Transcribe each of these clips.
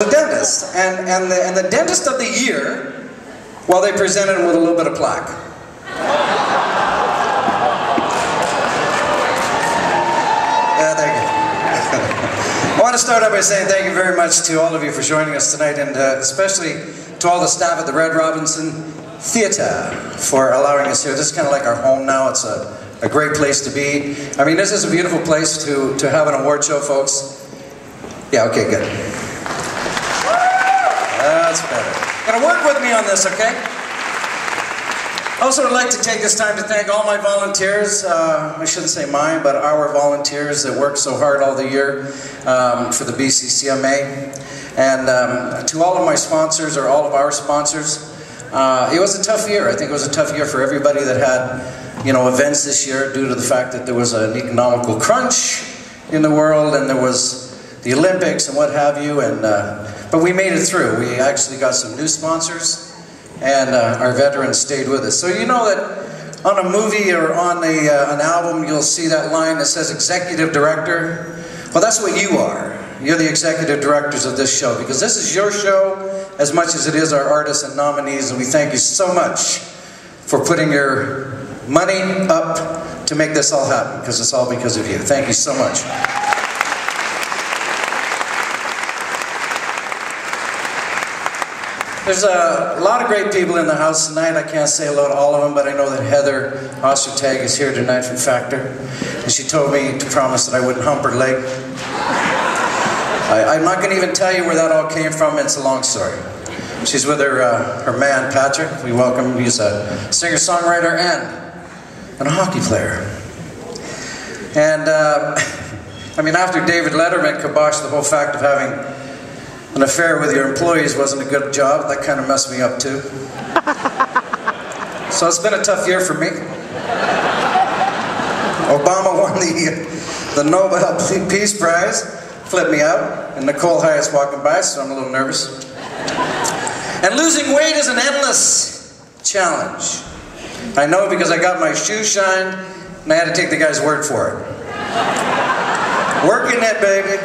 The dentist, and the dentist of the year, well, they presented him with a little bit of plaque. Thank you. I want to start out by saying thank you very much to all of you for joining us tonight, and especially to all the staff at the Red Robinson Theatre for allowing us here. This is kind of like our home now. It's a great place to be. I mean, this is a beautiful place to have an award show, folks. Yeah, okay, good. That's better. Gonna work with me on this, okay? Also, I'd like to take this time to thank all my volunteers. I shouldn't say mine, but our volunteers that work so hard all the year for the BCCMA. And to all of my sponsors, or all of our sponsors, it was a tough year. I think it was a tough year for everybody that had, you know, events this year due to the fact that there was an economical crunch in the world, and there was the Olympics and what have you, and but we made it through. We actually got some new sponsors, and our veterans stayed with us. So you know that on a movie or on an album, you'll see that line that says executive director. Well, that's what you are. You're the executive directors of this show, because this is your show as much as it is our artists and nominees, and we thank you so much for putting your money up to make this all happen, because it's all because of you. Thank you so much. There's a lot of great people in the house tonight. I can't say hello to all of them, but I know that Heather Ostertag is here tonight from Factor, and she told me to promise that I wouldn't hump her leg. I'm not going to even tell you where that all came from. It's a long story. She's with her man, Patrick. We welcome him. He's a singer-songwriter and a hockey player. And, I mean, after David Letterman kiboshed the whole fact of having an affair with your employees wasn't a good job, that kind of messed me up too. So it's been a tough year for me. Obama won the Nobel Peace Prize, flipped me out, and Nicole Hyatt's walking by, so I'm a little nervous. And losing weight is an endless challenge. I know, because I got my shoes shined, and I had to take the guy's word for it. Working it, baby.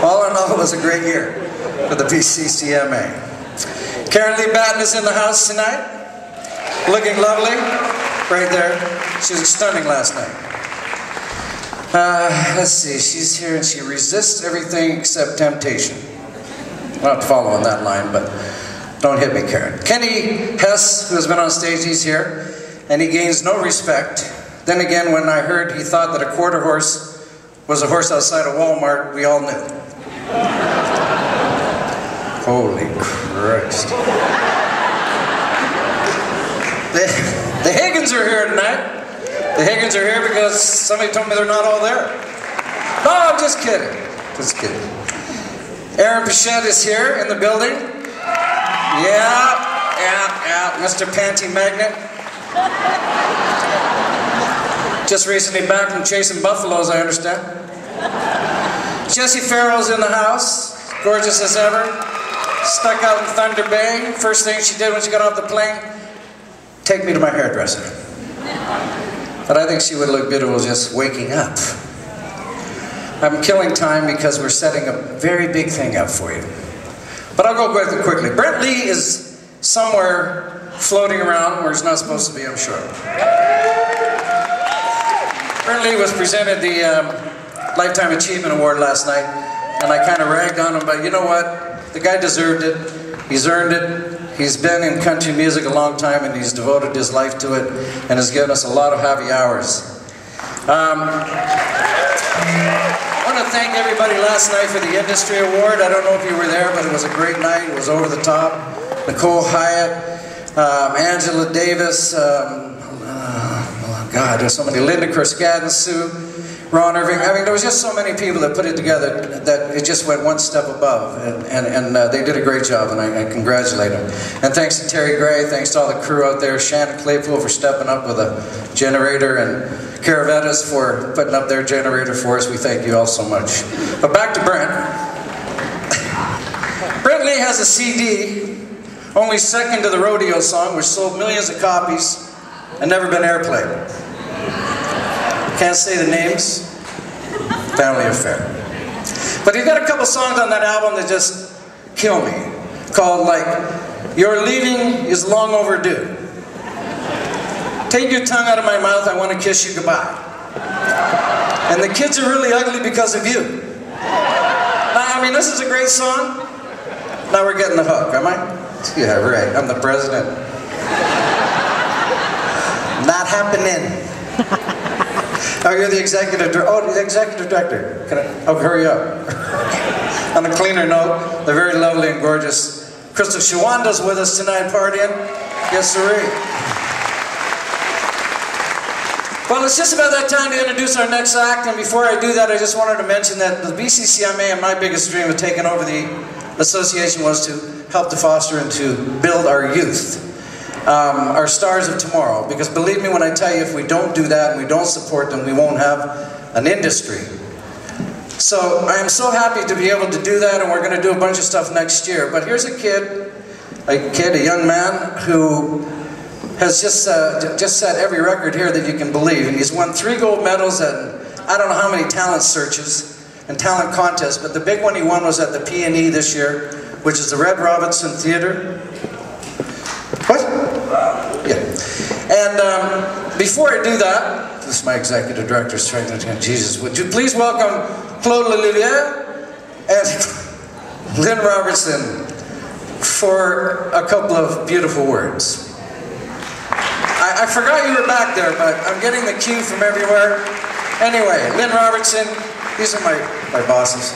All in all, it was a great year for the BCCMA. Karen Lee Batten is in the house tonight, looking lovely, right there. She was stunning last night. Let's see, she's here and she resists everything except temptation. I'm not following that line, but don't hit me, Karen. Kenny Hess, who has been on stage, he's here, and he gains no respect. Then again, when I heard he thought that a quarter horse was a horse outside of Walmart, we all knew. Holy Christ. The Higgins are here tonight. The Higgins are here because somebody told me they're not all there. No, I'm just kidding. Just kidding. Aaron Pichette is here in the building. Yeah. Mr. Panty Magnet. Just recently back from chasing buffaloes, I understand. Jessie Farrell's in the house, gorgeous as ever. Stuck out in Thunder Bay. First thing she did when she got off the plane, take me to my hairdresser. But I think she would look beautiful just waking up. I'm killing time because we're setting a very big thing up for you. But I'll go quickly. Brent Lee is somewhere floating around where he's not supposed to be, I'm sure. Brent Lee was presented the Lifetime Achievement Award last night, and I kind of ragged on him, but you know what? The guy deserved it. He's earned it. He's been in country music a long time, and he's devoted his life to it, and has given us a lot of happy hours. I want to thank everybody last night for the Industry Award. I don't know if you were there, but it was a great night. It was over the top. Nicole Hyatt, Angela Davis, God, there's so many. Linda Kerskadden, Sue, Ron Irving. I mean, there was just so many people that put it together that it just went one step above, and they did a great job, and I congratulate them. And thanks to Terry Gray, thanks to all the crew out there, Shannon Claypool for stepping up with a generator, and Caravetas for putting up their generator for us. We thank you all so much. But back to Brent. Brent Lee has a CD, only second to the Rodeo song, which sold millions of copies and never been airplayed. Can't say the names. Family affair. But he's got a couple songs on that album that just kill me, called like, Your Leaving is Long Overdue. Take your tongue out of my mouth, I want to kiss you goodbye. And the kids are really ugly because of you. I mean, this is a great song. Now we're getting the hook, am I? Yeah, right, I'm the president. Not happening. Oh, you're the executive director. Oh, the executive director. Can I? Oh, hurry up. On a cleaner note, the very lovely and gorgeous Crystal Shawanda's with us tonight partying. Yes, sirree. Well, it's just about that time to introduce our next act, and before I do that, I just wanted to mention that the BCCMA and my biggest dream of taking over the association was to help to foster and to build our youth. Our stars of tomorrow, because believe me when I tell you, if we don't do that and we don't support them, we won't have an industry. So I am so happy to be able to do that, and we're going to do a bunch of stuff next year. But here's a young man who has just set every record here that you can believe, and he's won 3 gold medals at I don't know how many talent searches and talent contests, but the big one he won was at the P&E this year, which is the Red Robinson Theatre. What? Yeah. And before I do that, this is my executive director's trying to, Jesus, would you please welcome Claude Lelivier and Lynn Robertson for a couple of beautiful words. I forgot you were back there, but I'm getting the cue from everywhere. Anyway, Lynn Robertson, these are my bosses.